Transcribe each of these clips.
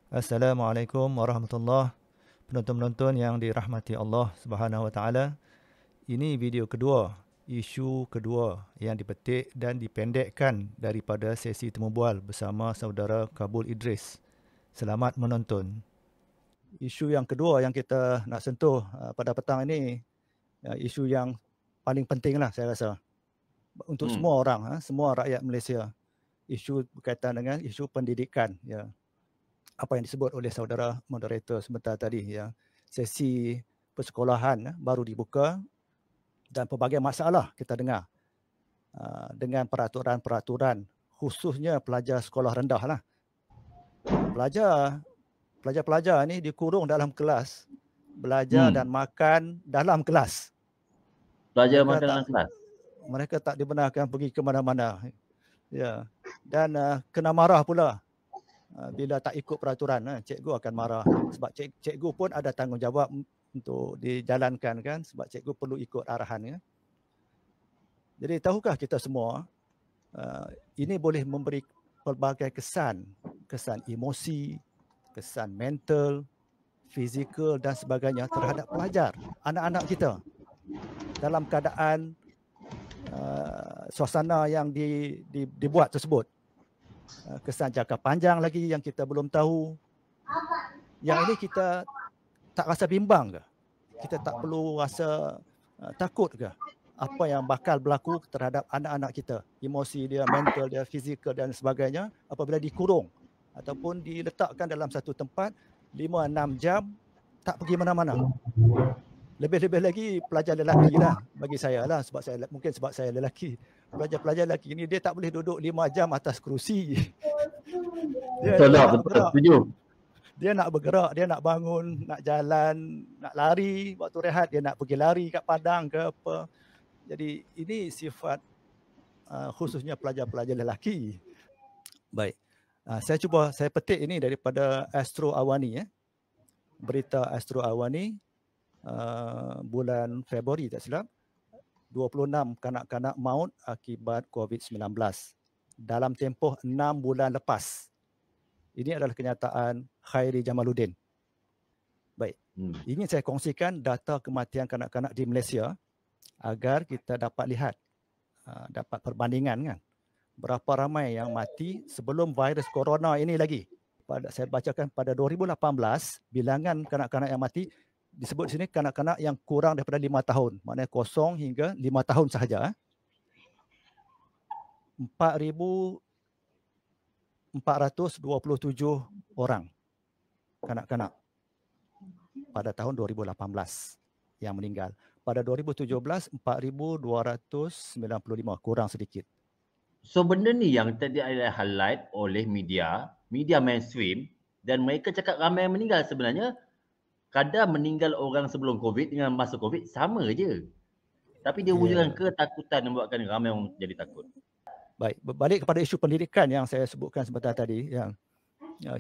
Assalamualaikum warahmatullahi penonton-penonton yang dirahmati Allah Subhanahu Wa Taala. Ini video kedua, isu kedua yang dipetik dan dipendekkan daripada sesi temu bual bersama saudara Kabul Idris. Selamat menonton. Isu yang kedua yang kita nak sentuh pada petang ini, isu yang paling penting lah saya rasa untuk semua orang, semua rakyat Malaysia. Isu berkaitan dengan isu pendidikan, ya. Apa yang disebut oleh saudara moderator sebentar tadi, ya. Sesi persekolahan baru dibuka dan pelbagai masalah kita dengar dengan peraturan-peraturan, khususnya pelajar sekolah rendah lah. Pelajar-pelajar ni dikurung dalam kelas, belajar dan makan dalam kelas. Belajar makan dalam kelas. Mereka tak dibenarkan pergi ke mana-mana. Ya. Dan kena marah pula. Bila tak ikut peraturan, cikgu akan marah. Sebab cikgu pun ada tanggungjawab untuk dijalankan kan, sebab cikgu perlu ikut arahan. Ya. Jadi tahukah kita semua, ini boleh memberi pelbagai kesan emosi, kesan mental, fizikal dan sebagainya terhadap pelajar, anak-anak kita dalam keadaan suasana yang dibuat tersebut. Kesan jangka panjang lagi yang kita belum tahu. Yang ini kita tak rasa bimbang ke? Kita tak perlu rasa takut ke? Apa yang bakal berlaku terhadap anak-anak kita? Emosi dia, mental dia, fizikal dan sebagainya apabila dikurung ataupun diletakkan dalam satu tempat 5-6 jam tak pergi mana-mana. Lebih-lebih lagi pelajar lelaki lah bagi saya lah, mungkin sebab saya lelaki. Pelajar-pelajar lelaki ni dia tak boleh duduk 5 jam atas kerusi. Dia nak bergerak, dia nak bangun, nak jalan, nak lari, waktu rehat dia nak pergi lari kat padang ke apa. Jadi ini sifat khususnya pelajar-pelajar lelaki. Baik. Saya petik ini daripada Astro Awani, berita Astro Awani bulan Februari tak silap, 26 kanak-kanak maut akibat COVID-19 dalam tempoh 6 bulan lepas. Ini adalah kenyataan Khairi Jamaluddin. Baik. Ingin saya kongsikan data kematian kanak-kanak di Malaysia agar kita dapat lihat, dapat perbandingan kan. Berapa ramai yang mati sebelum virus corona ini lagi. Saya bacakan pada 2018, bilangan kanak-kanak yang mati disebut di sini kanak-kanak yang kurang daripada 5 tahun. Maknanya 0 hingga 5 tahun sahaja. 4,427 orang kanak-kanak pada tahun 2018 yang meninggal. Pada 2017, 4,295, kurang sedikit. So benda ni yang tadi ada highlight oleh media mainstream, dan mereka cakap ramai yang meninggal. Sebenarnya kadar meninggal orang sebelum COVID dengan masa COVID sama je. Tapi dia wujudkan ketakutan yang membuatkan ramai orang jadi takut. Baik, berbalik kepada isu pendidikan yang saya sebutkan sebentar tadi, yang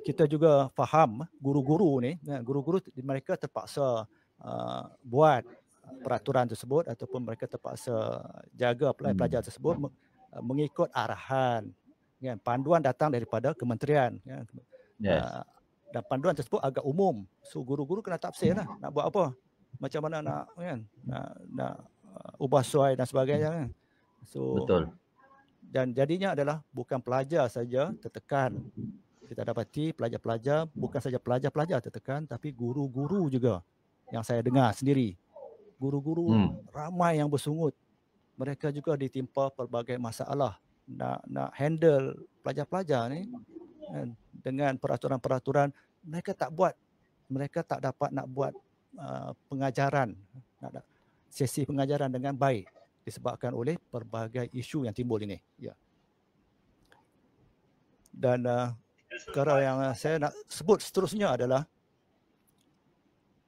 kita juga faham guru-guru ni, guru-guru mereka terpaksa buat peraturan tersebut ataupun mereka terpaksa jaga pelajar tersebut mengikut arahan. Kan? Panduan datang daripada kementerian. Kan? Yes. Dan panduan tersebut agak umum. So guru-guru kena tafsir lah nak buat apa. Macam mana nak kan? Nak ubah suai dan sebagainya. Kan? So, betul. Dan jadinya adalah bukan pelajar saja tertekan. Kita dapati pelajar-pelajar, bukan saja pelajar-pelajar tertekan, tapi guru-guru juga yang saya dengar sendiri. Guru-guru ramai yang bersungut. Mereka juga ditimpa pelbagai masalah nak handle pelajar-pelajar ni dengan peraturan-peraturan. Mereka tak dapat nak buat pengajaran, sesi pengajaran dengan baik disebabkan oleh pelbagai isu yang timbul ini. Ya. Dan perkara yang saya nak sebut seterusnya adalah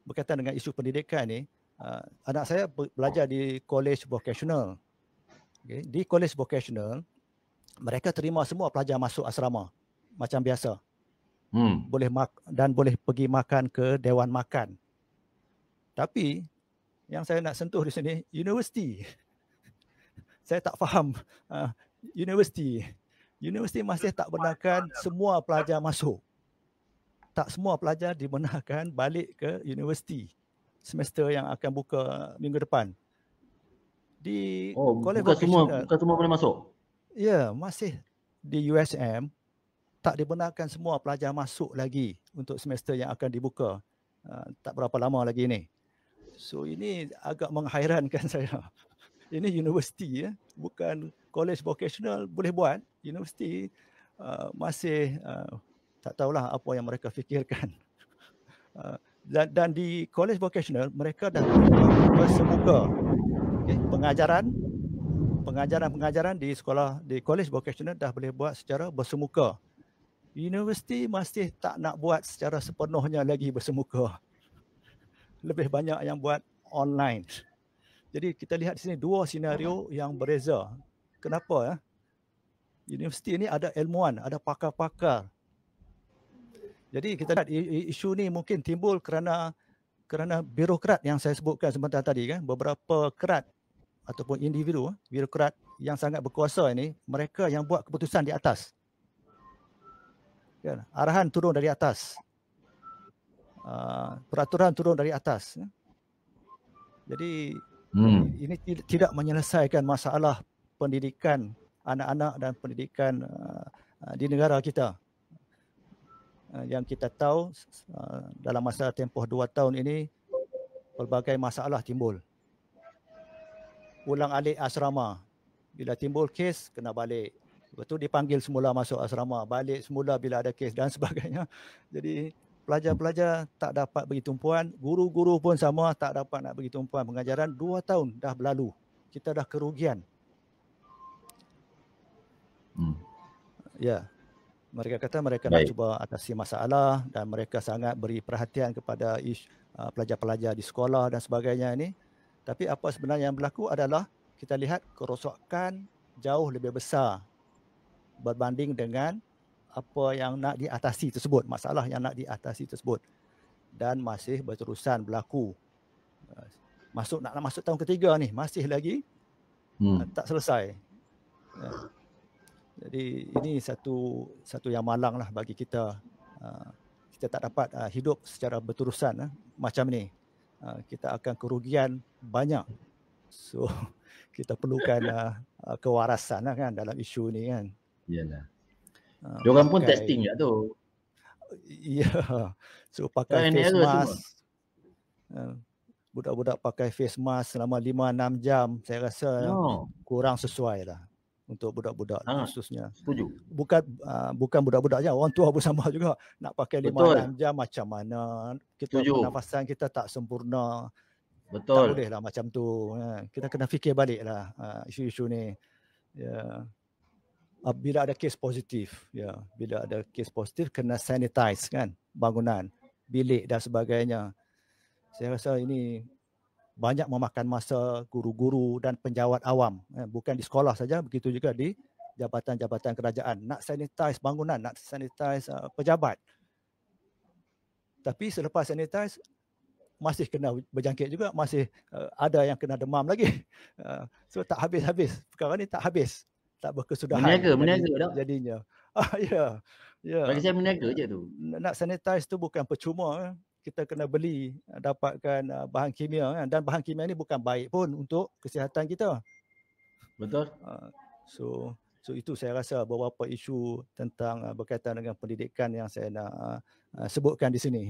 berkaitan dengan isu pendidikan ni. Anak saya belajar di college vocational. Okay. Di college vocational, mereka terima semua pelajar masuk asrama macam biasa. Boleh pergi makan ke dewan makan. Tapi yang saya nak sentuh di sini, universiti. Saya tak faham. Universiti masih tak benarkan semua pelajar masuk. tak semua pelajar dibenarkan balik ke universiti semester yang akan buka minggu depan. Di Oh, college vocational, bukan semua boleh masuk. ya, masih di USM tak dibenarkan semua pelajar masuk lagi untuk semester yang akan dibuka. Tak berapa lama lagi ni. So ini agak menghairankan saya. Ini universiti, ya, bukan college vocational boleh buat. Universiti masih tak tahulah apa yang mereka fikirkan. Dan di college vocational mereka dah boleh buat bersemuka. Okay? Pengajaran di sekolah, di college vocational dah boleh buat secara bersemuka. Universiti masih tak nak buat secara sepenuhnya lagi bersemuka. Lebih banyak yang buat online. Jadi kita lihat di sini dua senario yang berbeza. Kenapa? Ya? Universiti ini ada ilmuwan, ada pakar-pakar. Jadi kita lihat isu ni mungkin timbul kerana birokrat yang saya sebutkan sebentar tadi, kan. Beberapa kerat ataupun individu, birokrat yang sangat berkuasa ini, mereka yang buat keputusan di atas. Kan? Arahan turun dari atas. Peraturan turun dari atas. Jadi ini tidak menyelesaikan masalah pendidikan anak-anak dan pendidikan di negara kita. Yang kita tahu dalam masa tempoh 2 tahun ini pelbagai masalah timbul. Ulang-alik asrama. Bila timbul kes, kena balik. Lepas tu dipanggil semula masuk asrama, balik semula bila ada kes dan sebagainya. Jadi pelajar-pelajar tak dapat bagi tumpuan, guru-guru pun sama tak dapat nak bagi tumpuan pengajaran. 2 tahun dah berlalu. Kita dah kerugian. Ya. Mereka kata mereka nak cuba atasi masalah dan mereka sangat beri perhatian kepada pelajar-pelajar di sekolah dan sebagainya ini. Tapi apa sebenarnya yang berlaku adalah kita lihat kerosakan jauh lebih besar berbanding dengan apa yang nak diatasi tersebut, masalah yang nak diatasi tersebut, dan masih berterusan berlaku. Nak masuk tahun ketiga ni, masih lagi tak selesai. Jadi ini satu yang malang lah bagi kita. Kita tak dapat hidup secara berterusan macam ni. Kita akan kerugian banyak. So kita perlukan kewarasan kan dalam isu ni kan. Iyalah. Diorang pun testing je tu. Ya. So pakai face mask. Budak-budak pakai face mask selama 5-6 jam, saya rasa kurang sesuai lah untuk budak-budak khususnya. Setuju. Bukan budak-budak je, orang tua pun sama juga. Nak pakai 5-6 jam macam mana? Pernafasan kita tak sempurna. Betul. Tak boleh lah macam tu. Kita kena fikir balik lah isu-isu ni. Ya. Bila ada kes positif, bila ada kes positif kena sanitize kan bangunan, bilik dan sebagainya. Saya rasa ini banyak memakan masa guru-guru dan penjawat awam. Bukan di sekolah saja, begitu juga di jabatan-jabatan kerajaan. Nak sanitize bangunan, nak sanitize pejabat. Tapi selepas sanitize, masih kena berjangkit juga, masih ada yang kena demam lagi. So tak habis-habis. Perkara ni tak habis. Tak berkesudahan. Meniaga jadinya. Ya. Bagi saya meniaga je tu. Nak sanitize tu bukan percuma. Kita kena beli, dapatkan bahan kimia kan? Dan bahan kimia ni bukan baik pun untuk kesihatan kita. Betul. So itu saya rasa beberapa isu tentang berkaitan dengan pendidikan yang saya nak sebutkan di sini.